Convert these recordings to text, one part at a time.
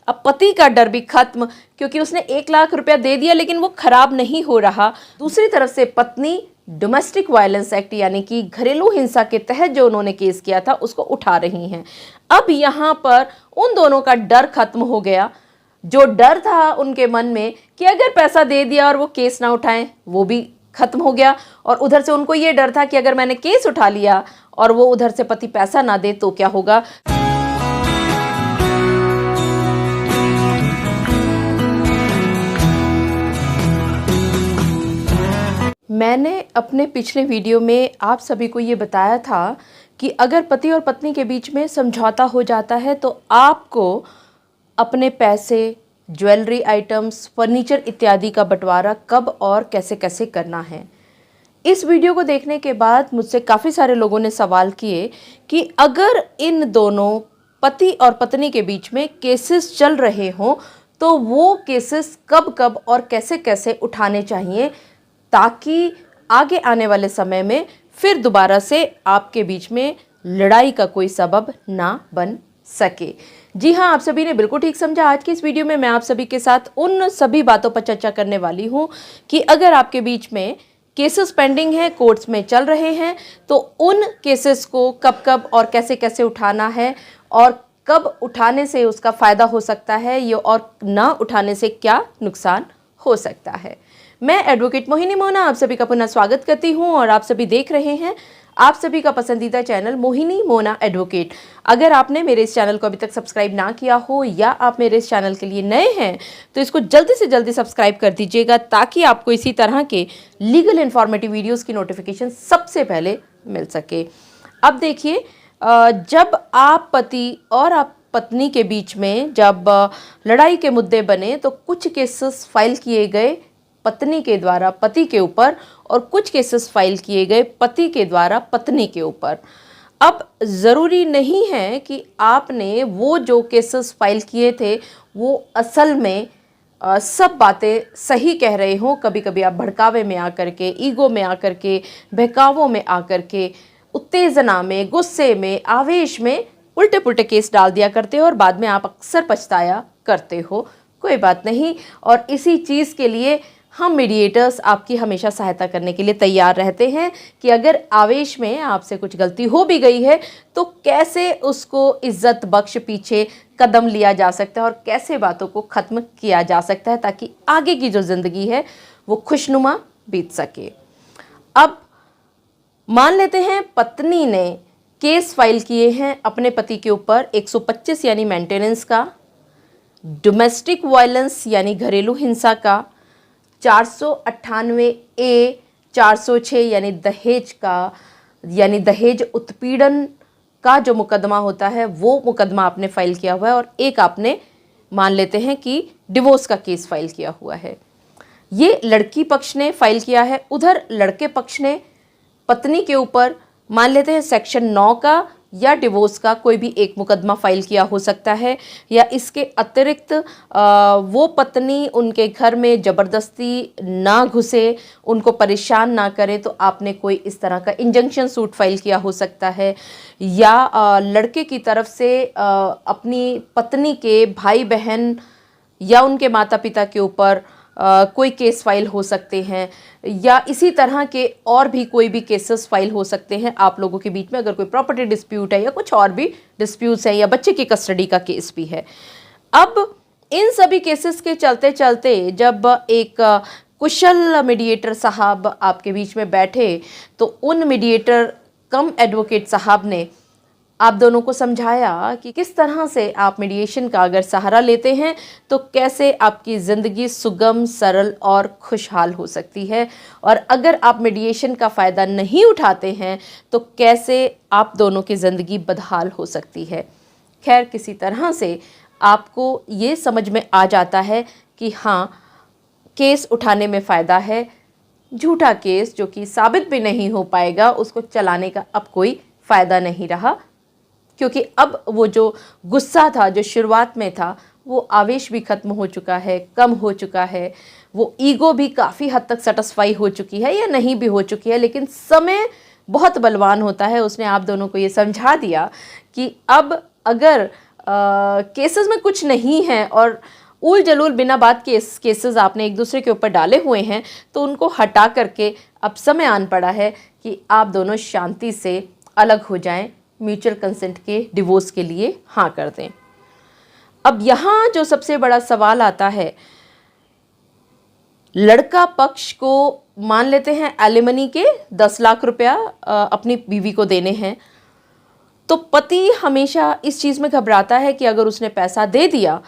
अब पति का डर भी खत्म, क्योंकि उसने 1 लाख रुपया दे दिया लेकिन वो खराब नहीं हो रहा। दूसरी तरफ से पत्नी डोमेस्टिक वायलेंस एक्ट यानी कि घरेलू हिंसा के तहत जो उन्होंने केस किया था उसको उठा रही हैं। अब यहाँ पर उन दोनों का डर खत्म हो गया। जो डर था उनके मन में कि अगर पैसा दे दिया और वो केस ना उठाएं, वो भी खत्म हो गया। और उधर से उनको ये डर था कि अगर मैंने केस उठा लिया और वो उधर से पति पैसा ना दे तो क्या होगा। मैंने अपने पिछले वीडियो में आप सभी को ये बताया था कि अगर पति और पत्नी के बीच में समझौता हो जाता है तो आपको अपने पैसे, ज्वेलरी आइटम्स, फर्नीचर इत्यादि का बंटवारा कब और कैसे कैसे करना है। इस वीडियो को देखने के बाद मुझसे काफ़ी सारे लोगों ने सवाल किए कि अगर इन दोनों पति और पत्नी के बीच में केसेस चल रहे हों तो वो केसेस कब कब और कैसे कैसे उठाने चाहिए, ताकि आगे आने वाले समय में फिर दोबारा से आपके बीच में लड़ाई का कोई सबब ना बन सके। जी हाँ, आप सभी ने बिल्कुल ठीक समझा। आज की इस वीडियो में मैं आप सभी के साथ उन सभी बातों पर चर्चा करने वाली हूँ कि अगर आपके बीच में केसेस पेंडिंग हैं, कोर्ट्स में चल रहे हैं, तो उन केसेस को कब कब और कैसे कैसे उठाना है और कब उठाने से उसका फ़ायदा हो सकता है ये, और ना उठाने से क्या नुकसान हो सकता है। मैं एडवोकेट मोहिनी मोना आप सभी का पुनः स्वागत करती हूं और आप सभी देख रहे हैं आप सभी का पसंदीदा चैनल मोहिनी मोना एडवोकेट। अगर आपने मेरे इस चैनल को अभी तक सब्सक्राइब ना किया हो या आप मेरे इस चैनल के लिए नए हैं तो इसको जल्दी से जल्दी सब्सक्राइब कर दीजिएगा, ताकि आपको इसी तरह के लीगल इन्फॉर्मेटिव वीडियोज़ की नोटिफिकेशन सबसे पहले मिल सके। अब देखिए, जब आप पति और आप पत्नी के बीच में जब लड़ाई के मुद्दे बने तो कुछ केसेस फाइल किए गए पत्नी के द्वारा पति के ऊपर और कुछ केसेस फाइल किए गए पति के द्वारा पत्नी के ऊपर। अब ज़रूरी नहीं है कि आपने वो जो केसेस फाइल किए थे वो असल में सब बातें सही कह रहे हों। कभी कभी आप भड़कावे में आकर के, ईगो में आकर के, बहकावों में आकर के, उत्तेजना में, गुस्से में, आवेश में उल्टे पुल्टे केस डाल दिया करते हो और बाद में आप अक्सर पछताया करते हो। कोई बात नहीं, और इसी चीज़ के लिए हम मीडिएटर्स आपकी हमेशा सहायता करने के लिए तैयार रहते हैं कि अगर आवेश में आपसे कुछ गलती हो भी गई है तो कैसे उसको इज्जत बख्श पीछे कदम लिया जा सकता है और कैसे बातों को ख़त्म किया जा सकता है, ताकि आगे की जो ज़िंदगी है वो खुशनुमा बीत सके। अब मान लेते हैं पत्नी ने केस फाइल किए हैं अपने पति के ऊपर 125 यानी मेंटेनेंस का, डोमेस्टिक वायलेंस यानी घरेलू हिंसा का, 498A 406 यानी दहेज का, यानी दहेज उत्पीड़न का जो मुकदमा होता है वो मुकदमा आपने फाइल किया हुआ है, और एक आपने मान लेते हैं कि डिवोर्स का केस फाइल किया हुआ है। ये लड़की पक्ष ने फाइल किया है। उधर लड़के पक्ष ने पत्नी के ऊपर मान लेते हैं सेक्शन 9 का या डिवोर्स का कोई भी एक मुकदमा फाइल किया हो सकता है, या इसके अतिरिक्त वो पत्नी उनके घर में ज़बरदस्ती ना घुसे, उनको परेशान ना करे, तो आपने कोई इस तरह का इंजंक्शन सूट फाइल किया हो सकता है, या लड़के की तरफ से अपनी पत्नी के भाई बहन या उनके माता पिता के ऊपर कोई केस फाइल हो सकते हैं, या इसी तरह के और भी कोई भी केसेस फाइल हो सकते हैं आप लोगों के बीच में। अगर कोई प्रॉपर्टी डिस्प्यूट है या कुछ और भी डिस्प्यूट्स है या बच्चे की कस्टडी का केस भी है। अब इन सभी केसेस के चलते चलते जब एक कुशल मीडिएटर साहब आपके बीच में बैठे तो उन मीडिएटर कम एडवोकेट साहब ने आप दोनों को समझाया कि किस तरह से आप मीडिएशन का अगर सहारा लेते हैं तो कैसे आपकी ज़िंदगी सुगम, सरल और खुशहाल हो सकती है, और अगर आप मीडिएशन का फ़ायदा नहीं उठाते हैं तो कैसे आप दोनों की ज़िंदगी बदहाल हो सकती है। खैर, किसी तरह से आपको ये समझ में आ जाता है कि हाँ, केस उठाने में फ़ायदा है। झूठा केस जो कि साबित भी नहीं हो पाएगा उसको चलाने का अब कोई फ़ायदा नहीं रहा, क्योंकि अब वो जो गुस्सा था जो शुरुआत में था वो आवेश भी ख़त्म हो चुका है, कम हो चुका है, वो ईगो भी काफ़ी हद तक सेटिस्फाई हो चुकी है या नहीं भी हो चुकी है। लेकिन समय बहुत बलवान होता है, उसने आप दोनों को ये समझा दिया कि अब अगर केसेस में कुछ नहीं है और उल जलूल बिना बात के केसेस आपने एक दूसरे के ऊपर डाले हुए हैं, तो उनको हटा करके अब समय आन पड़ा है कि आप दोनों शांति से अलग हो जाएं, म्यूचुअल कंसेंट के डिवोर्स के लिए हाँ कर दें। अब यहाँ जो सबसे बड़ा सवाल आता है, लड़का पक्ष को मान लेते हैं एलिमनी के 10 लाख रुपया अपनी बीवी को देने हैं, तो पति हमेशा इस चीज़ में घबराता है कि अगर उसने पैसा दे दिया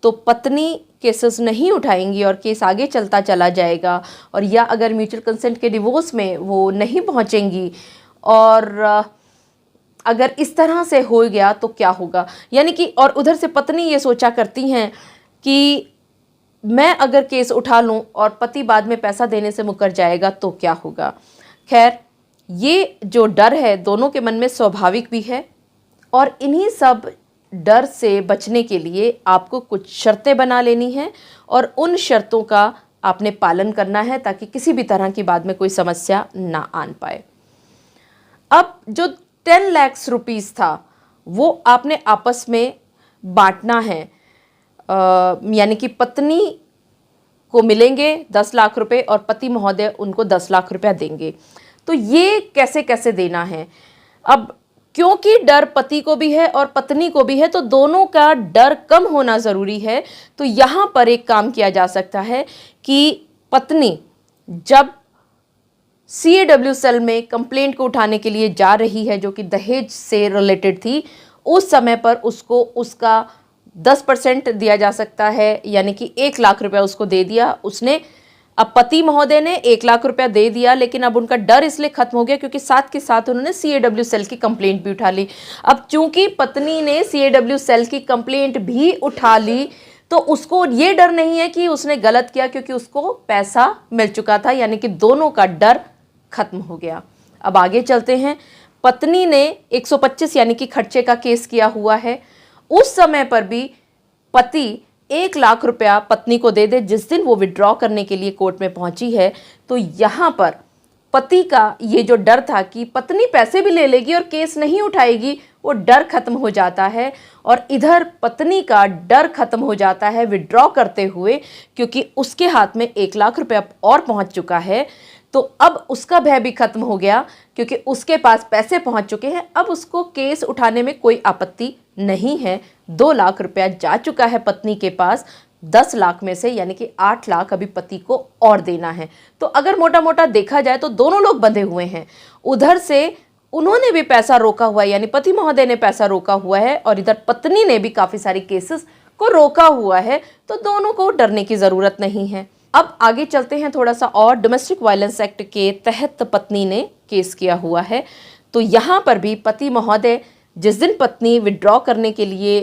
तो पत्नी केसेस नहीं उठाएंगी और केस आगे चलता चला जाएगा, और या अगर म्यूचुअल कंसेंट के डिवोर्स में वो नहीं पहुंचेंगी और अगर इस तरह से हो गया तो क्या होगा। यानी कि और उधर से पत्नी ये सोचा करती हैं कि मैं अगर केस उठा लूं और पति बाद में पैसा देने से मुकर जाएगा तो क्या होगा। खैर, ये जो डर है दोनों के मन में स्वाभाविक भी है, और इन्हीं सब डर से बचने के लिए आपको कुछ शर्तें बना लेनी हैं और उन शर्तों का आपने पालन करना है ताकि किसी भी तरह की बाद में कोई समस्या ना आन पाए। अब जो 10 लाख रुपीस था वो आपने आपस में बांटना है, यानी कि पत्नी को मिलेंगे 10 लाख रुपए और पति महोदय उनको 10 लाख रुपया देंगे। तो ये कैसे कैसे देना है। अब क्योंकि डर पति को भी है और पत्नी को भी है, तो दोनों का डर कम होना ज़रूरी है। तो यहाँ पर एक काम किया जा सकता है कि पत्नी जब CAW सेल में कंप्लेंट को उठाने के लिए जा रही है जो कि दहेज से रिलेटेड थी, उस समय पर उसको उसका 10% दिया जा सकता है, यानी कि 1 लाख रुपया उसको दे दिया उसने। अब पति महोदय ने 1 लाख रुपया दे दिया, लेकिन अब उनका डर इसलिए खत्म हो गया क्योंकि साथ के साथ उन्होंने CAW सेल की कंप्लेंट भी उठा ली। अब चूंकि पत्नी ने CAW सेल की कंप्लेंट भी उठा ली तो उसको ये डर नहीं है कि उसने गलत किया, क्योंकि उसको पैसा मिल चुका था, यानी कि दोनों का डर खत्म हो गया। अब आगे चलते हैं। पत्नी ने 125 यानी कि खर्चे का केस किया हुआ है। उस समय पर भी पति 1 लाख रुपया पत्नी को दे दे जिस दिन वो विड्रॉ करने के लिए कोर्ट में पहुंची है। तो यहाँ पर पति का ये जो डर था कि पत्नी पैसे भी ले लेगी और केस नहीं उठाएगी, वो डर खत्म हो जाता है, और इधर पत्नी का डर खत्म हो जाता है विड्रॉ करते हुए, क्योंकि उसके हाथ में 1 लाख रुपया और पहुंच चुका है। तो अब उसका भय भी खत्म हो गया क्योंकि उसके पास पैसे पहुंच चुके हैं। अब उसको केस उठाने में कोई आपत्ति नहीं है। 2 लाख रुपया जा चुका है पत्नी के पास, 10 लाख में से, यानी कि 8 लाख अभी पति को और देना है। तो अगर मोटा मोटा देखा जाए तो दोनों लोग बंधे हुए हैं। उधर से उन्होंने भी पैसा रोका हुआ है, यानी पति महोदय ने पैसा रोका हुआ है, और इधर पत्नी ने भी काफ़ी सारी केसेस को रोका हुआ है। तो दोनों को डरने की ज़रूरत नहीं है। अब आगे चलते हैं थोड़ा सा और। डोमेस्टिक वायलेंस एक्ट के तहत पत्नी ने केस किया हुआ है। तो यहाँ पर भी पति महोदय जिस दिन पत्नी विड्रॉ करने के लिए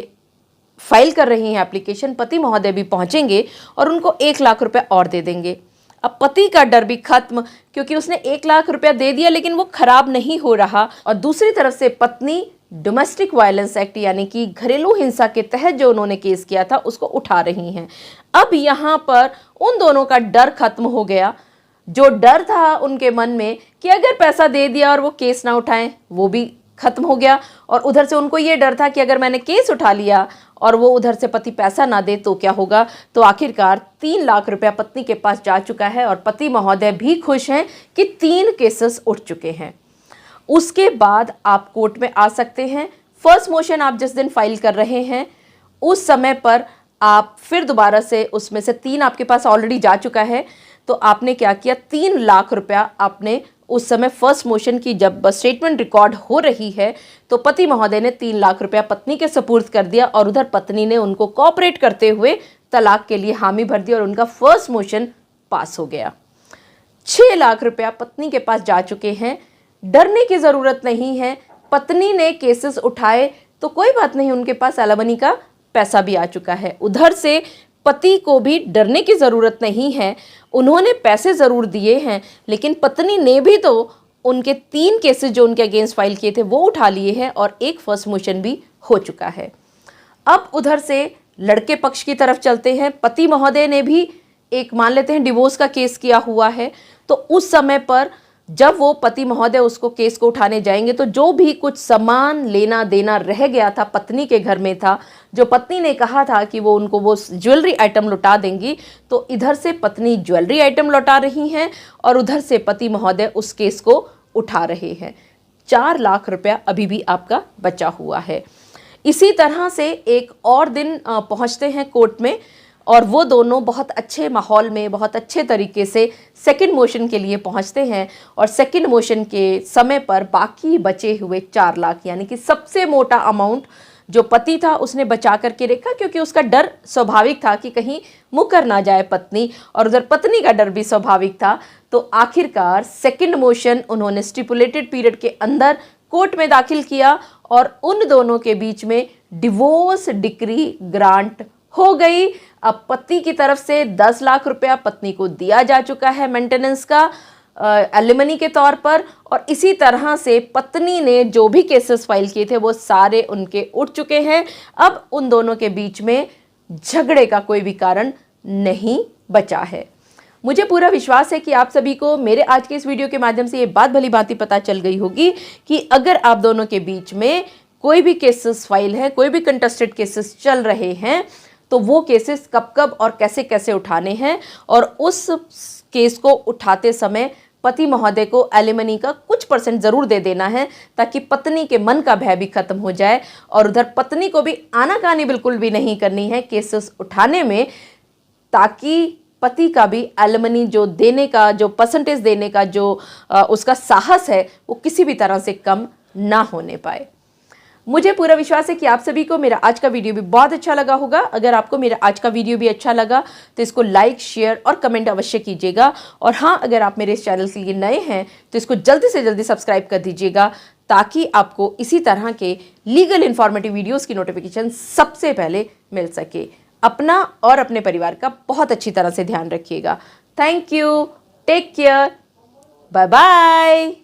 फाइल कर रही हैं एप्लीकेशन, पति महोदय भी पहुंचेंगे और उनको 1 लाख रुपया और दे देंगे। अब पति का डर भी खत्म, क्योंकि उसने 1 लाख रुपया दे दिया लेकिन वो खराब नहीं हो रहा। और दूसरी तरफ से पत्नी डोमेस्टिक वायलेंस एक्ट यानी कि घरेलू हिंसा के तहत जो उन्होंने केस किया था उसको उठा रही हैं। अब यहाँ पर उन दोनों का डर खत्म हो गया। जो डर था उनके मन में कि अगर पैसा दे दिया और वो केस ना उठाएं, वो भी खत्म हो गया। और उधर से उनको ये डर था कि अगर मैंने केस उठा लिया और वो उधर से पति पैसा ना दे तो क्या होगा। तो आखिरकार 3 लाख रुपया पत्नी के पास जा चुका है और पति महोदय भी खुश हैं कि 3 केसेस उठ चुके हैं। उसके बाद आप कोर्ट में आ सकते हैं। फर्स्ट मोशन आप जिस दिन फाइल कर रहे हैं उस समय पर आप फिर दोबारा से उसमें से 3 आपके पास ऑलरेडी जा चुका है। तो आपने क्या किया, 3 लाख रुपया आपने उस समय फर्स्ट मोशन की जब स्टेटमेंट रिकॉर्ड हो रही है तो पति महोदय ने 3 लाख रुपया पत्नी के सुपुर्द कर दिया, और उधर पत्नी ने उनको कोऑपरेट करते हुए तलाक के लिए हामी भर दी और उनका फर्स्ट मोशन पास हो गया। 6 लाख रुपया पत्नी के पास जा चुके हैं। डरने की ज़रूरत नहीं है। पत्नी ने केसेस उठाए तो कोई बात नहीं, उनके पास एलिमनी का पैसा भी आ चुका है। उधर से पति को भी डरने की ज़रूरत नहीं है। उन्होंने पैसे ज़रूर दिए हैं लेकिन पत्नी ने भी तो उनके 3 केसेस जो उनके अगेंस्ट फाइल किए थे वो उठा लिए हैं और एक फर्स्ट मोशन भी हो चुका है। अब उधर से लड़के पक्ष की तरफ चलते हैं। पति महोदय ने भी एक मान लेते हैं डिवोर्स का केस किया हुआ है। तो उस समय पर जब वो पति महोदय उसको केस को उठाने जाएंगे तो जो भी कुछ सामान लेना देना रह गया था पत्नी के घर में था, जो पत्नी ने कहा था कि वो उनको वो ज्वेलरी आइटम लौटा देंगी, तो इधर से पत्नी ज्वेलरी आइटम लौटा रही हैं और उधर से पति महोदय उस केस को उठा रहे हैं। 4 लाख रुपया अभी भी आपका बचा हुआ है। इसी तरह से एक और दिन पहुंचते हैं कोर्ट में और वो दोनों बहुत अच्छे माहौल में बहुत अच्छे तरीके से सेकंड मोशन के लिए पहुंचते हैं और सेकंड मोशन के समय पर बाकी बचे हुए 4 लाख, यानी कि सबसे मोटा अमाउंट जो पति था उसने बचा करके रखा, क्योंकि उसका डर स्वाभाविक था कि कहीं मुकर ना जाए पत्नी, और उधर पत्नी का डर भी स्वाभाविक था। तो आखिरकार सेकंड मोशन उन्होंने स्टिपुलेटेड पीरियड के अंदर कोर्ट में दाखिल किया और उन दोनों के बीच में डिवोर्स डिक्री ग्रांट हो गई। अब पति की तरफ से 10 लाख रुपया पत्नी को दिया जा चुका है मेंटेनेंस का एलिमनी के तौर पर, और इसी तरह से पत्नी ने जो भी केसेस फाइल किए थे वो सारे उनके उठ चुके हैं। अब उन दोनों के बीच में झगड़े का कोई भी कारण नहीं बचा है। मुझे पूरा विश्वास है कि आप सभी को मेरे आज के इस वीडियो के माध्यम से ये बात भली भांति पता चल गई होगी कि अगर आप दोनों के बीच में कोई भी केसेस फाइल है, कोई भी कंटेस्टेड केसेस चल रहे हैं, तो वो केसेस कब कब और कैसे कैसे उठाने हैं, और उस केस को उठाते समय पति महोदय को एलिमनी का कुछ परसेंट ज़रूर दे देना है, ताकि पत्नी के मन का भय भी खत्म हो जाए और उधर पत्नी को भी आनाकानी बिल्कुल भी नहीं करनी है केसेस उठाने में, ताकि पति का भी एलिमनी जो देने का, जो परसेंटेज देने का जो उसका साहस है वो किसी भी तरह से कम ना होने पाए। मुझे पूरा विश्वास है कि आप सभी को मेरा आज का वीडियो भी बहुत अच्छा लगा होगा। अगर आपको मेरा आज का वीडियो भी अच्छा लगा तो इसको लाइक, शेयर और कमेंट अवश्य कीजिएगा। और हाँ, अगर आप मेरे इस चैनल के लिए नए हैं तो इसको जल्दी से जल्दी सब्सक्राइब कर दीजिएगा, ताकि आपको इसी तरह के लीगल इन्फॉर्मेटिव वीडियोज़ की नोटिफिकेशन सबसे पहले मिल सके। अपना और अपने परिवार का बहुत अच्छी तरह से ध्यान रखिएगा। Thank you, take care, bye bye.